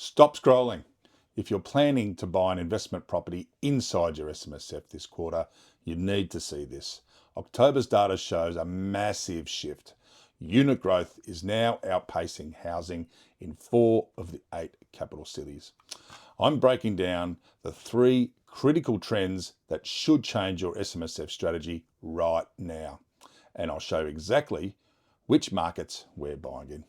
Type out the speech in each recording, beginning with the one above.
Stop scrolling. If you're planning to buy an investment property inside your SMSF this quarter, you need to see this. October's data shows a massive shift. Unit growth is now outpacing housing in 4 of the 8 capital cities. I'm breaking down the 3 critical trends that should change your SMSF strategy right now. And I'll show you exactly which markets we're buying in.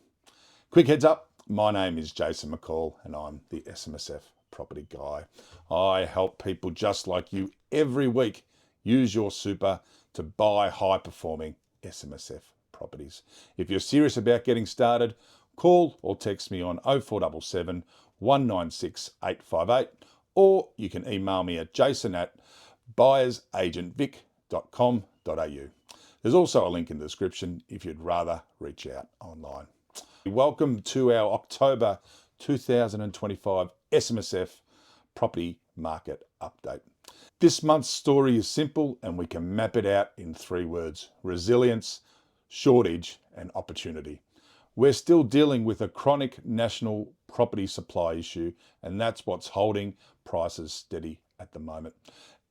Quick heads up, my name is Jason McCall and I'm the SMSF Property Guy. I help people just like you every week use your super to buy high-performing SMSF properties. If you're serious about getting started, call or text me on 0477 196 858, or you can email me at jason@buyersagentvic.com.au. There's also a link in the description if you'd rather reach out online. Welcome to our October 2025 SMSF Property Market Update. This month's story is simple and we can map it out in 3 words: resilience, shortage and opportunity. We're still dealing with a chronic national property supply issue, and that's what's holding prices steady at the moment,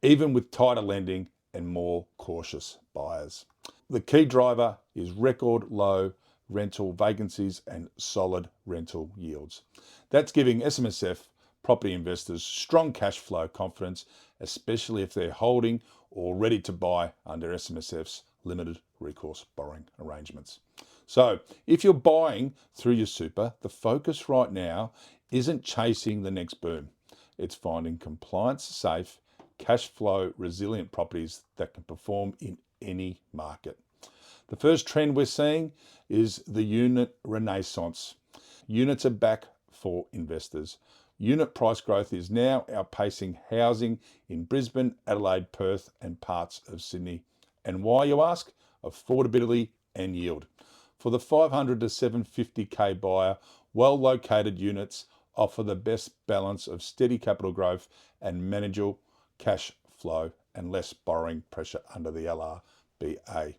even with tighter lending and more cautious buyers. The key driver is record low rental vacancies and solid rental yields. That's giving SMSF property investors strong cash flow confidence, especially if they're holding or ready to buy under SMSF's Limited Recourse Borrowing Arrangements. So if you're buying through your super, the focus right now isn't chasing the next boom. It's finding compliance safe, cash flow resilient properties that can perform in any market. The first trend we're seeing is the unit renaissance. Units are back for investors. Unit price growth is now outpacing housing in Brisbane, Adelaide, Perth and parts of Sydney. And why, you ask? Affordability and yield. For the 500 to 750k buyer, well-located units offer the best balance of steady capital growth and manageable cash flow and less borrowing pressure under the LRBA.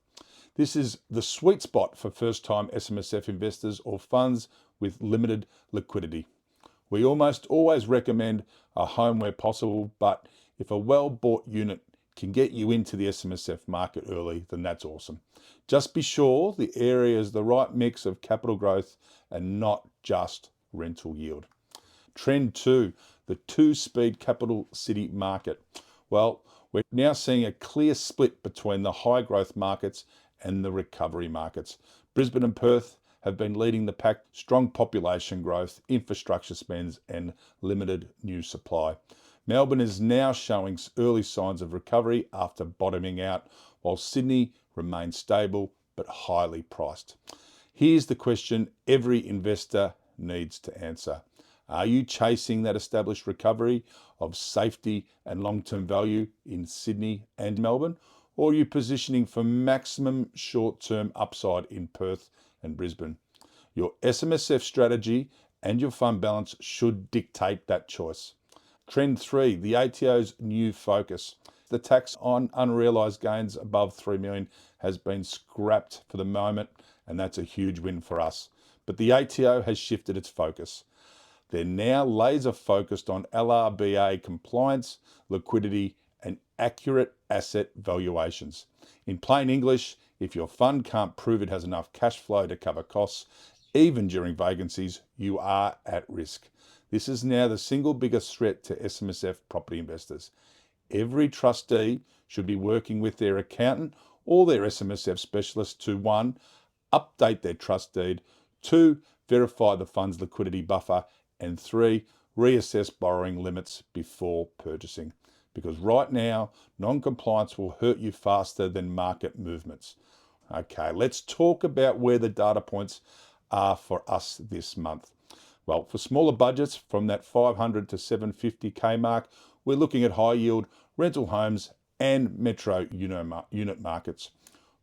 This is the sweet spot for first-time SMSF investors or funds with limited liquidity. We almost always recommend a home where possible, but if a well-bought unit can get you into the SMSF market early, then that's awesome. Just be sure the area is the right mix of capital growth and not just rental yield. Trend 2, the 2-speed capital city market. Well, we're now seeing a clear split between the high growth markets and the recovery markets. Brisbane and Perth have been leading the pack, strong population growth, infrastructure spends and limited new supply. Melbourne is now showing early signs of recovery after bottoming out, while Sydney remains stable but highly priced. Here's the question every investor needs to answer. Are you chasing that established recovery of safety and long-term value in Sydney and Melbourne? Or are you positioning for maximum short-term upside in Perth and Brisbane? Your SMSF strategy and your fund balance should dictate that choice. Trend 3, the ATO's new focus. The tax on unrealised gains above 3 million has been scrapped for the moment, and that's a huge win for us. But the ATO has shifted its focus. They're now laser focused on LRBA compliance, liquidity, and accurate asset valuations. In plain English, if your fund can't prove it has enough cash flow to cover costs, even during vacancies, you are at risk. This is now the single biggest threat to SMSF property investors. Every trustee should be working with their accountant or their SMSF specialist to 1, update their trust deed, 2, verify the fund's liquidity buffer, and 3, reassess borrowing limits before purchasing. Because right now, non-compliance will hurt you faster than market movements. Okay, let's talk about where the data points are for us this month. Well, for smaller budgets from that 500 to 750k mark, we're looking at high yield rental homes and metro unit markets.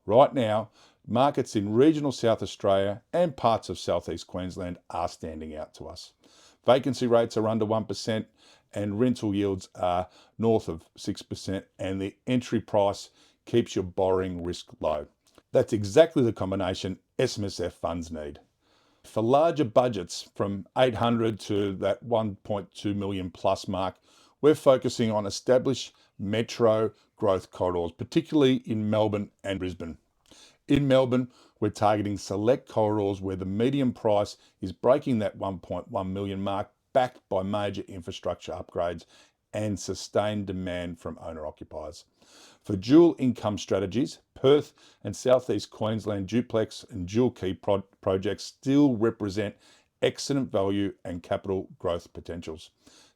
Right now, markets in regional South Australia and parts of southeast Queensland are standing out to us. Vacancy rates are under 1% and rental yields are north of 6%, and the entry price keeps your borrowing risk low. That's exactly the combination SMSF funds need. For larger budgets from 800 to that 1.2 million plus mark, we're focusing on established metro growth corridors, particularly in Melbourne and Brisbane. In Melbourne, we're targeting select corridors where the median price is breaking that 1.1 million mark, backed by major infrastructure upgrades and sustained demand from owner-occupiers. For dual income strategies, Perth and Southeast Queensland duplex and dual key projects still represent excellent value and capital growth potentials.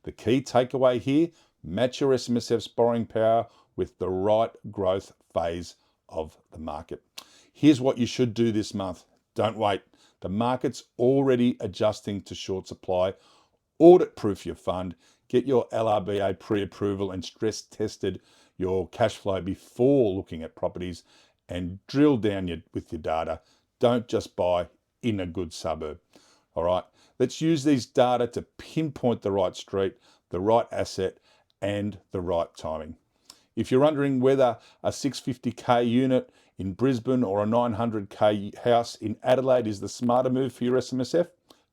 The key takeaway here, match your SMSF's borrowing power with the right growth phase of the market. Here's what you should do this month. Don't wait. The market's already adjusting to short supply. Audit proof your fund. Get your LRBA pre-approval and stress tested your cash flow before looking at properties, and drill down with your data. Don't just buy in a good suburb. All right, let's use these data to pinpoint the right street, the right asset, and the right timing. If you're wondering whether a 650k unit in Brisbane or a 900k house in Adelaide is the smarter move for your SMSF,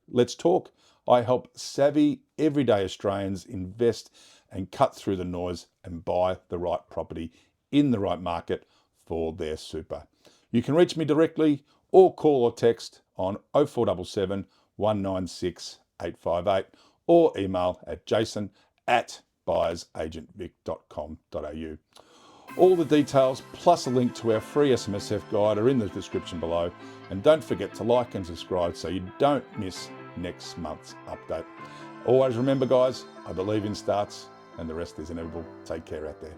let's talk. I help savvy everyday Australians invest and cut through the noise and buy the right property in the right market for their super. You can reach me directly or call or text on 0477 196 858 or email at jason@buyersagentvic.com.au. All the details plus a link to our free SMSF guide are in the description below, and don't forget to like and subscribe so you don't miss next month's update. Always remember, guys, I believe in starts and the rest is inevitable. Take care out there.